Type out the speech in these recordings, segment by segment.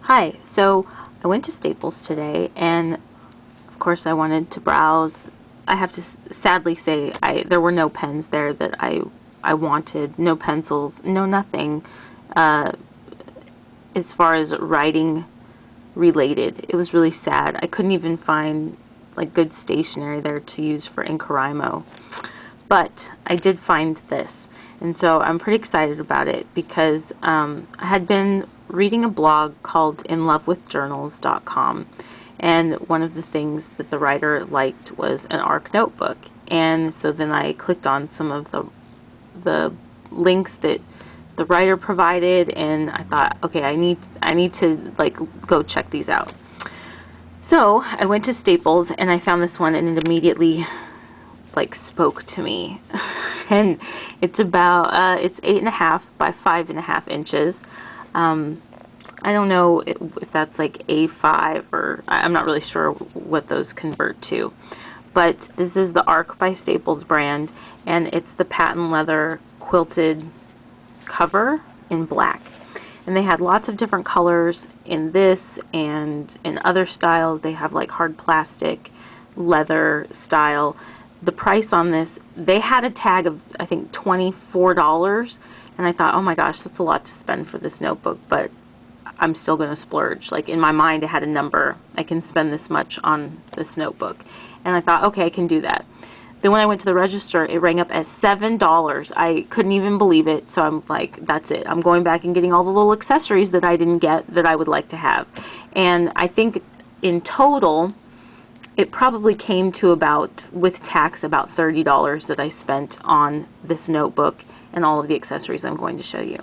Hi, so I went to Staples today and of course I wanted to browse. I have to sadly say there were no pens there that I wanted, no pencils, no nothing as far as writing related. It was really sad. I couldn't even find like good stationery there to use for NaCoWriMo. But I did find this, and so I'm pretty excited about it because I had been reading a blog called InLoveWithJournals.com, and one of the things that the writer liked was an ARC notebook. And so then I clicked on some of the links that the writer provided, and I thought, okay, I need to like go check these out. So I went to Staples and I found this one, and it immediately like spoke to me. And it's about it's 8.5 by 5.5 inches. I don't know if that's like A5 or I'm not really sure what those convert to. But this is the ARC by Staples brand, and it's the patent leather quilted cover in black. And they had lots of different colors in this and in other styles. They have like hard plastic, leather style. The price on this, they had a tag of I think $24, and I thought, oh my gosh, that's a lot to spend for this notebook, but I'm still going to splurge. Like in my mind I had a number. I can spend this much on this notebook. And I thought, okay, I can do that. Then when I went to the register, it rang up as $7. I couldn't even believe it. So I'm like, that's it. I'm going back and getting all the little accessories that I didn't get that I would like to have. And I think in total, it probably came to about, with tax, about $30 that I spent on this notebook and all of the accessories I'm going to show you.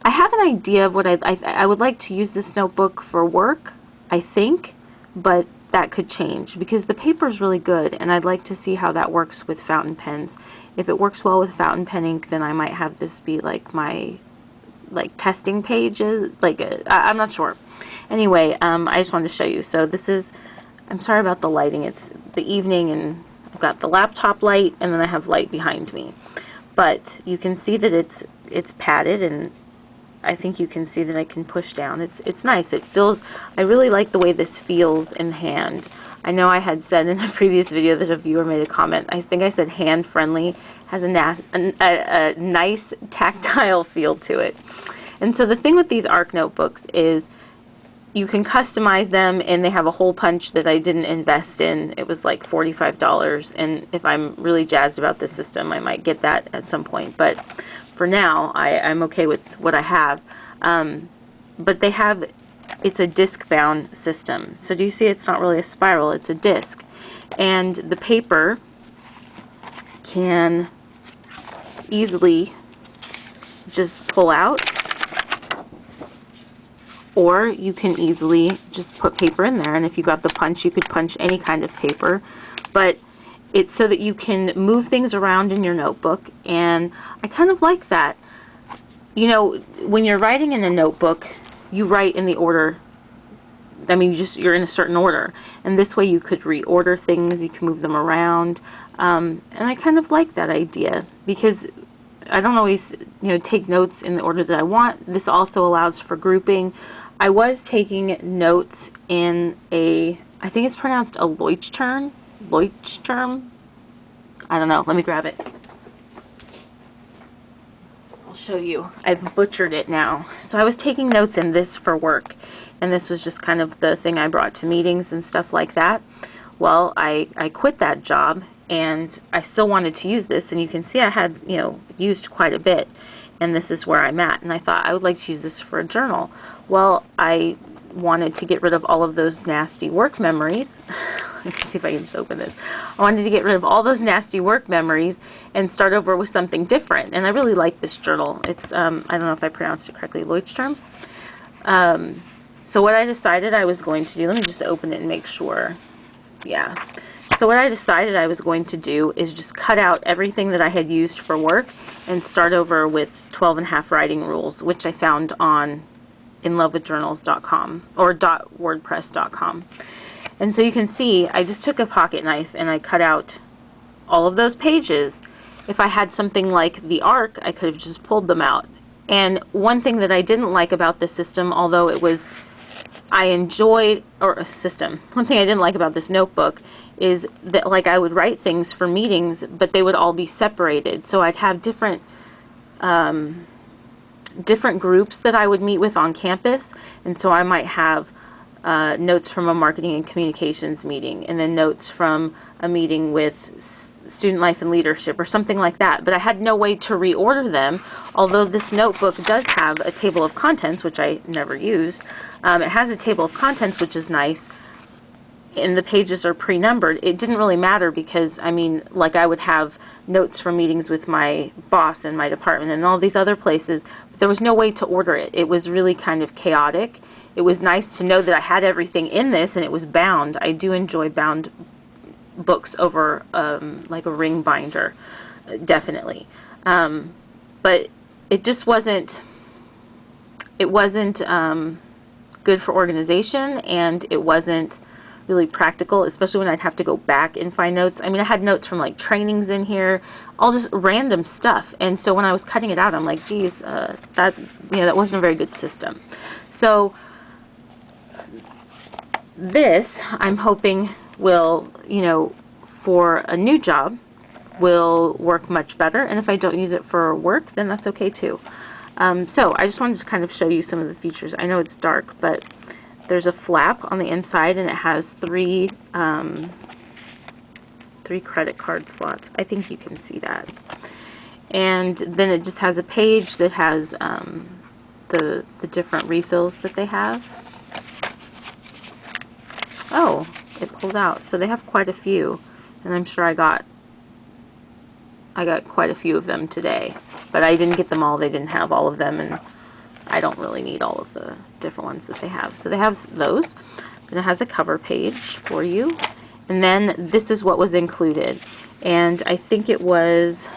I have an idea of what I would like to use this notebook for work, I think, but that could change because the paper is really good, and I'd like to see how that works with fountain pens. If it works well with fountain pen ink, then I might have this be like my testing pages. I'm not sure. Anyway, I just wanted to show you. So this is, I'm sorry about the lighting. It's the evening, and I've got the laptop light, and then I have light behind me. But you can see that it's padded, and I think you can see that I can push down. It's nice. It feels, I really like the way this feels in hand. I know I had said in a previous video that a viewer made a comment. I think I said hand friendly, has a nice tactile feel to it. And so the thing with these ARC notebooks is you can customize them, and they have a hole punch that I didn't invest in. It was like $45, and if I'm really jazzed about this system, I might get that at some point. But for now, I'm okay with what I have. But they have, it's a disc bound system. So do you see it's not really a spiral, it's a disc. And the paper can easily just pull out, or you can easily just put paper in there. And if you got the punch, you could punch any kind of paper. But it's so that you can move things around in your notebook, and I kind of like that. You know, when you're writing in a notebook, you write in the order, I mean, you're in a certain order, and this way you could reorder things, you can move them around, and I kind of like that idea because I don't always, take notes in the order that I want. This also allows for grouping. I was taking notes in I think it's pronounced a Leuchtturm. I don't know. Let me grab it. I'll show you. I've butchered it now. So I was taking notes in this for work, and this was just kind of the thing I brought to meetings and stuff like that. Well, I quit that job, and I still wanted to use this, and you can see I had, used quite a bit, and this is where I'm at, and I thought I would like to use this for a journal. Well, I wanted to get rid of all of those nasty work memories. Let me see if I can just open this. I wanted to get rid of all those nasty work memories and start over with something different. And I really like this journal. It's, I don't know if I pronounced it correctly, Leuchtturm. So what I decided I was going to do, let me just open it and make sure. Yeah. So what I decided I was going to do is just cut out everything that I had used for work and start over with 12.5 writing rules, which I found on InLoveWithJournals.com or .wordpress.com. And so you can see I just took a pocket knife and I cut out all of those pages. If I had something like the ARC, I could have just pulled them out And one thing that I didn't like about this system, although it was, I enjoyed, or a system, one thing I didn't like about this notebook is that, like, I would write things for meetings, but they would all be separated. So I'd have different groups that I would meet with on campus, and so I might have notes from a marketing and communications meeting, and then notes from a meeting with student life and leadership or something like that. But I had no way to reorder them, although this notebook does have a table of contents, which I never used. It has a table of contents, which is nice, and the pages are pre-numbered. It didn't really matter because, I mean, like, I would have notes from meetings with my boss and my department and all these other places, but there was no way to order it. It was really kind of chaotic. It was nice to know that I had everything in this and it was bound. I do enjoy bound books over like a ring binder, definitely. But it just wasn't good for organization, and it wasn't really practical, especially when I'd have to go back and find notes. I mean, I had notes from like trainings in here, all just random stuff. And so when I was cutting it out, I'm like, geez, that wasn't a very good system. So this, I'm hoping will, for a new job, will work much better. And if I don't use it for work, then that's okay too. So I just wanted to kind of show you some of the features. I know it's dark, but there's a flap on the inside, and it has three credit card slots. I think you can see that. And then it just has a page that has the different refills that they have. Oh, it pulls out. So they have quite a few, and I'm sure I got quite a few of them today, but I didn't get them all. They didn't have all of them, and I don't really need all of the different ones that they have. So they have those, and it has a cover page for you. And then this is what was included. And I think it was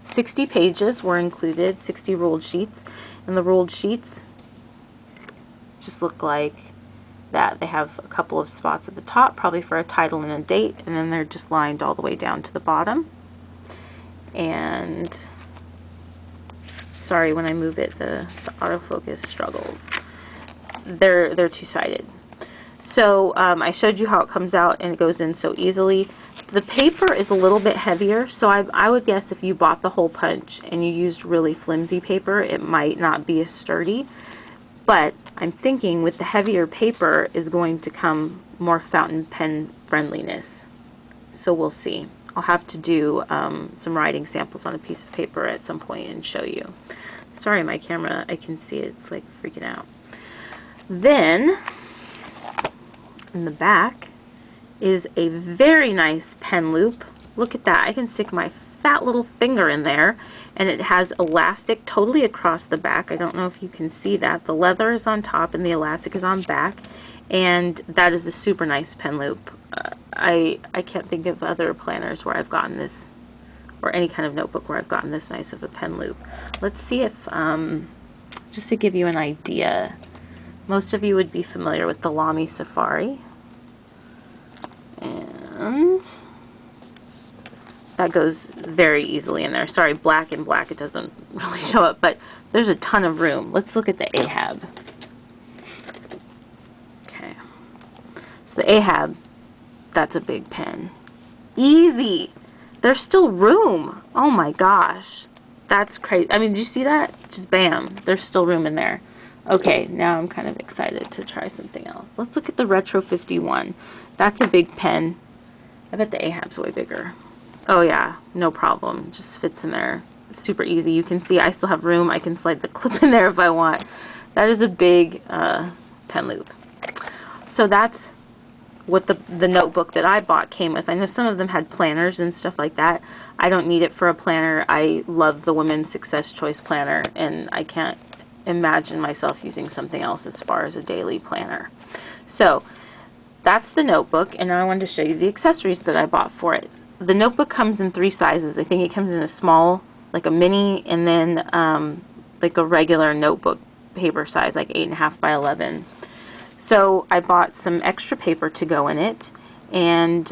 60 pages were included, 60 ruled sheets. And the ruled sheets just look like that. They have a couple of spots at the top, probably for a title and a date, and then they're just lined all the way down to the bottom. And sorry, when I move it, the autofocus struggles. They're two-sided. So I showed you how it comes out and it goes in so easily. The paper is a little bit heavier, so I would guess if you bought the hole punch and you used really flimsy paper, it might not be as sturdy. But I'm thinking with the heavier paper is going to come more fountain pen friendliness. So we'll see. I'll have to do some writing samples on a piece of paper at some point and show you. Sorry, my camera, I can see it's like freaking out. Then, in the back is a very nice pen loop. Look at that. I can stick my fat little finger in there, and it has elastic totally across the back. I don't know if you can see that. The leather is on top and the elastic is on back, and that is a super nice pen loop. I can't think of other planners where I've gotten this, or any kind of notebook where I've gotten this nice of a pen loop. Let's see if, just to give you an idea, most of you would be familiar with the Lamy Safari. And that goes very easily in there. Sorry, black and black, it doesn't really show up, but there's a ton of room. Let's look at the Ahab. Okay. So the Ahab, that's a big pen. Easy! There's still room! Oh my gosh. That's crazy. I mean, did you see that? Just bam. There's still room in there. Okay, now I'm kind of excited to try something else. Let's look at the Retro 51. That's a big pen. I bet the Ahab's way bigger. Oh yeah, no problem. Just fits in there. It's super easy. You can see I still have room. I can slide the clip in there if I want. That is a big pen loop. So that's what the notebook that I bought came with. I know some of them had planners and stuff like that. I don't need it for a planner. I love the Women's Success Choice Planner, and I can't imagine myself using something else as far as a daily planner. So that's the notebook, and now I wanted to show you the accessories that I bought for it. The notebook comes in 3 sizes. I think it comes in a small, like a mini, and then like a regular notebook paper size, like 8.5 by 11. So I bought some extra paper to go in it, and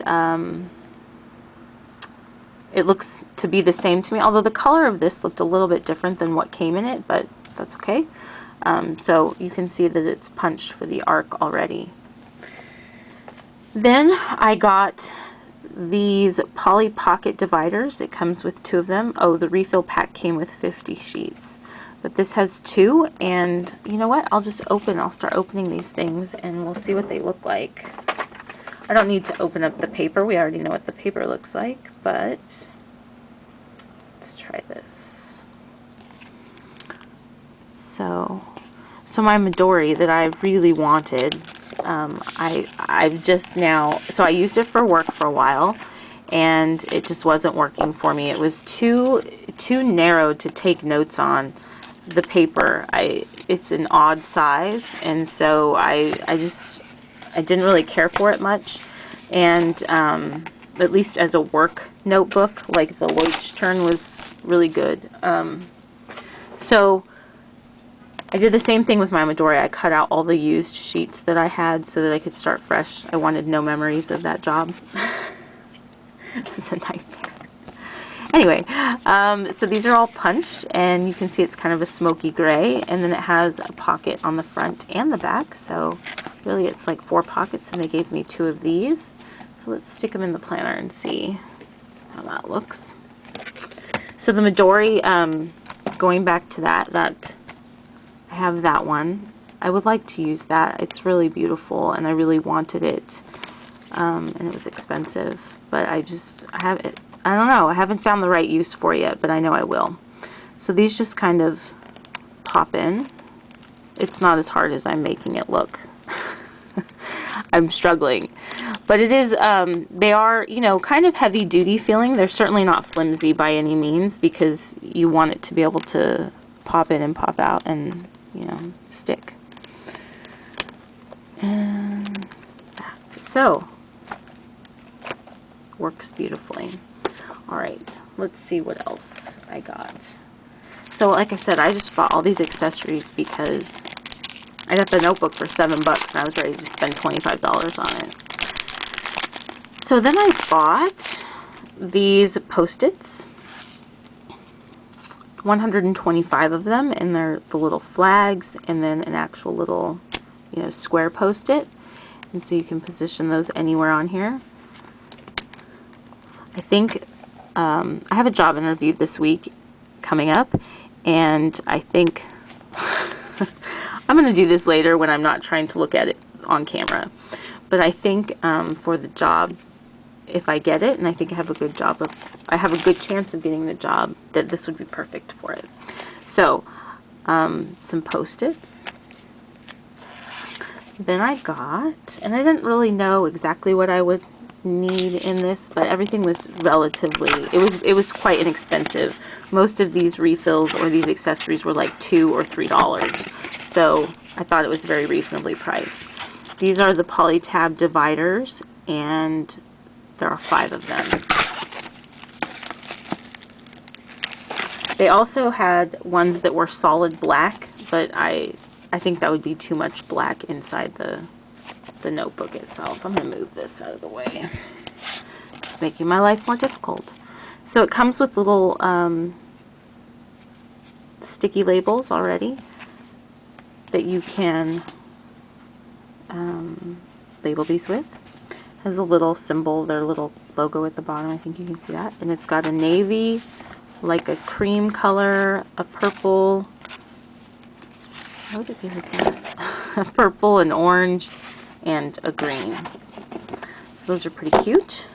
it looks to be the same to me, although the color of this looked a little bit different than what came in it, but that's okay. So you can see that it's punched for the arc already. Then I got these Polly Pocket dividers. It comes with 2 of them. Oh, the refill pack came with 50 sheets. But this has 2, and you know what? I'll start opening these things, and we'll see what they look like. I don't need to open up the paper. We already know what the paper looks like, but let's try this. So my Midori that I really wanted, I've just now, so I used it for work for a while, and it just wasn't working for me. It was too narrow to take notes on. The paper, it's an odd size, and so I didn't really care for it much. And at least as a work notebook, like the Leuchtturm was really good. So I did the same thing with my Midori. I cut out all the used sheets that I had so that I could start fresh. I wanted no memories of that job. It was a nightmare. Anyway, so these are all punched, and you can see it's kind of a smoky gray, and then it has a pocket on the front and the back, so really it's like 4 pockets, and they gave me 2 of these. So let's stick them in the planner and see how that looks. So the Midori, going back to that I have that one. I would like to use that. It's really beautiful, and I really wanted it, and it was expensive, but I don't know, I haven't found the right use for it yet, but I know I will. So these just kind of pop in. It's not as hard as I'm making it look. I'm struggling. But it is, they are, you know, kind of heavy duty feeling. They're certainly not flimsy by any means, because you want it to be able to pop in and pop out and, you know, stick. And that. So, works beautifully. Alright, let's see what else I got. So like I said, I just bought all these accessories because I got the notebook for $7 and I was ready to spend $25 on it. So then I bought these Post-its, 125 of them, and they're the little flags, and then an actual little, you know, square Post-it. And so you can position those anywhere on here. I think I have a job interview this week coming up, and I think I'm going to do this later when I'm not trying to look at it on camera. But I think for the job, if I get it, and I think I have a good chance of getting the job, that this would be perfect for it. So some Post-its. Then I got, and I didn't really know exactly what I would need in this, but everything was relatively, it was quite inexpensive. Most of these refills or these accessories were like $2 or $3, so I thought it was very reasonably priced. These are the Polytab dividers, and there are 5 of them. They also had ones that were solid black, but I think that would be too much black inside the notebook itself. I'm going to move this out of the way. It's just making my life more difficult. So it comes with little sticky labels already that you can label these with. It has a little symbol, their little logo at the bottom. I think you can see that. And it's got a navy, like a cream color, a purple. How did they look at? A purple, an orange, and a green. So those are pretty cute.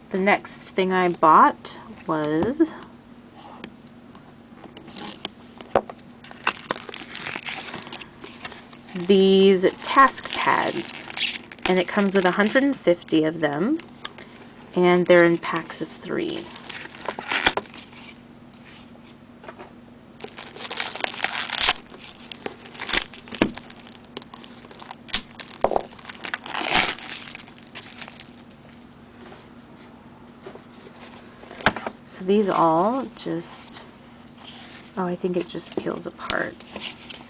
The next thing I bought was these task pads, and it comes with 150 of them, and they're in packs of 3. So these all just, oh, I think it just peels apart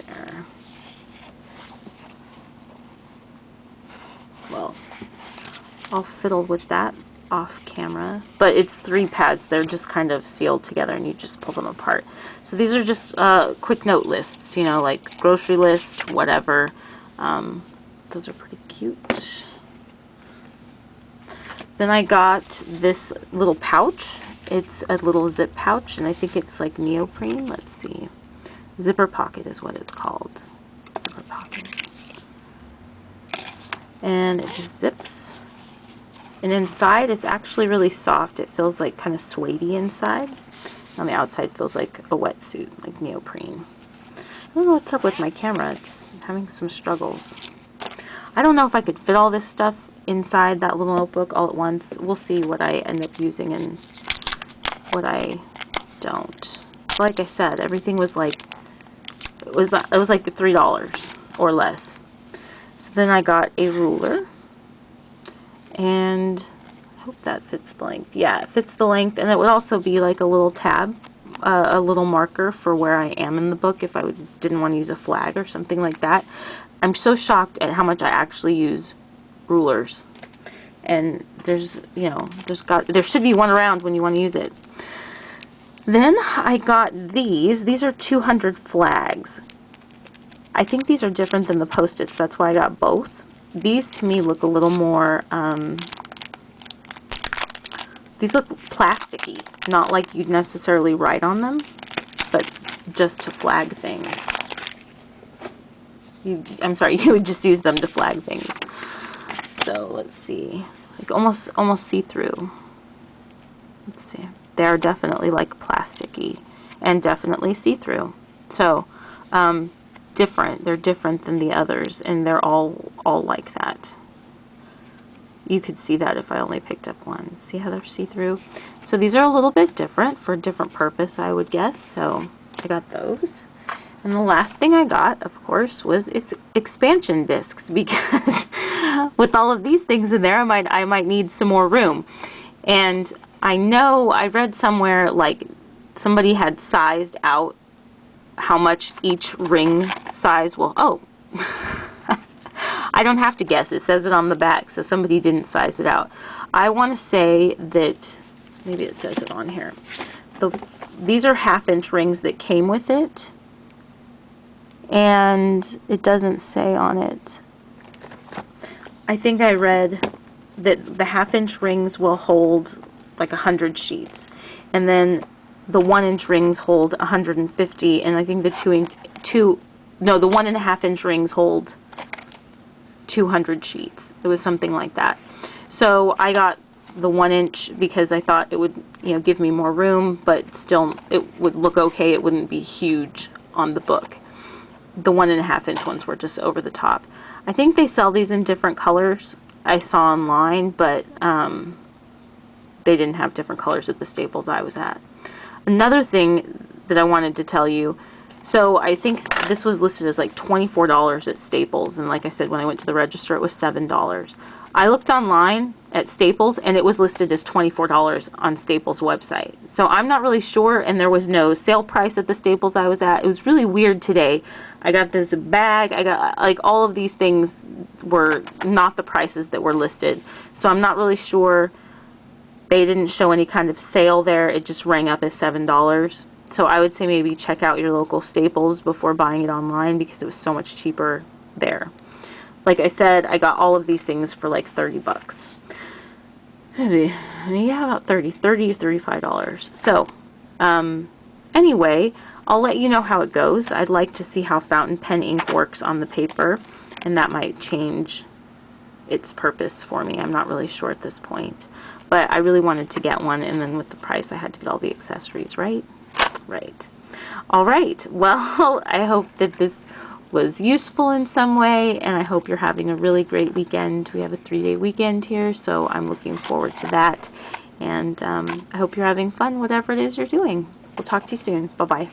there. Well, I'll fiddle with that off camera. But it's 3 pads. They're just kind of sealed together and you just pull them apart. So these are just quick note lists, you know, like grocery list, whatever. Those are pretty cute. Then I got this little pouch. It's a little zip pouch, and I think it's like neoprene. Let's see. Zipper pocket is what it's called. Zipper pocket. And it just zips. And inside, it's actually really soft. It feels like kind of suede-y inside. On the outside, it feels like a wetsuit, like neoprene. I don't know what's up with my camera. It's having some struggles. I don't know if I could fit all this stuff inside that little notebook all at once. We'll see what I end up using and what I don't. Like I said, everything was like, it was like $3 or less. So then I got a ruler, and I hope that fits the length. Yeah, it fits the length, and it would also be like a little tab, a little marker for where I am in the book if I didn't want to use a flag or something like that. I'm so shocked at how much I actually use rulers, and there's, you know, there should be one around when you want to use it. Then I got these are 200 flags. I think these are different than the Post-its, that's why I got both. These to me look a little more, these look plasticky, not like you'd necessarily write on them, but just to flag things. I'm sorry, you would just use them to flag things. So let's see, like almost see-through. Let's see, they're definitely like plasticky and definitely see-through. So different. They're different than the others, and they're all like that. You could see that if I only picked up one. See how they're see-through? So these are a little bit different for a different purpose, I would guess. So I got those. And the last thing I got, of course, was its expansion discs, because with all of these things in there, I might need some more room. And I know I read somewhere like somebody had sized out how much each ring size will. Oh, I don't have to guess. It says it on the back, so somebody didn't size it out. I want to say that maybe it says it on here. These are 1/2-inch rings that came with it, and it doesn't say on it. I think I read that the 1/2-inch rings will hold like 100 sheets, and then the 1-inch rings hold 150, and I think the the 1.5-inch rings hold 200 sheets. It was something like that. So I got the 1-inch because I thought it would, you know, give me more room, but still it would look okay. It wouldn't be huge on the book. The 1.5-inch ones were just over the top. I think they sell these in different colors. I saw online, but they didn't have different colors at the Staples I was at. Another thing that I wanted to tell you, so I think this was listed as like $24 at Staples, and like I said, when I went to the register, it was $7. I looked online at Staples, and it was listed as $24 on Staples' website. So I'm not really sure, and there was no sale price at the Staples I was at. It was really weird today. I got this bag, I got like all of these things were not the prices that were listed. So I'm not really sure. They didn't show any kind of sale there. It just rang up as $7. So I would say maybe check out your local Staples before buying it online, because it was so much cheaper there. Like I said, I got all of these things for like 30 bucks. Maybe, yeah, about 30 to $35. So, anyway, I'll let you know how it goes. I'd like to see how fountain pen ink works on the paper, and that might change its purpose for me. I'm not really sure at this point. But I really wanted to get one, and then with the price, I had to get all the accessories, right? Right. All right. Well, I hope that this was useful in some way, and I hope you're having a really great weekend. We have a 3-day weekend here, so I'm looking forward to that. And I hope you're having fun, whatever it is you're doing. We'll talk to you soon. Bye-bye.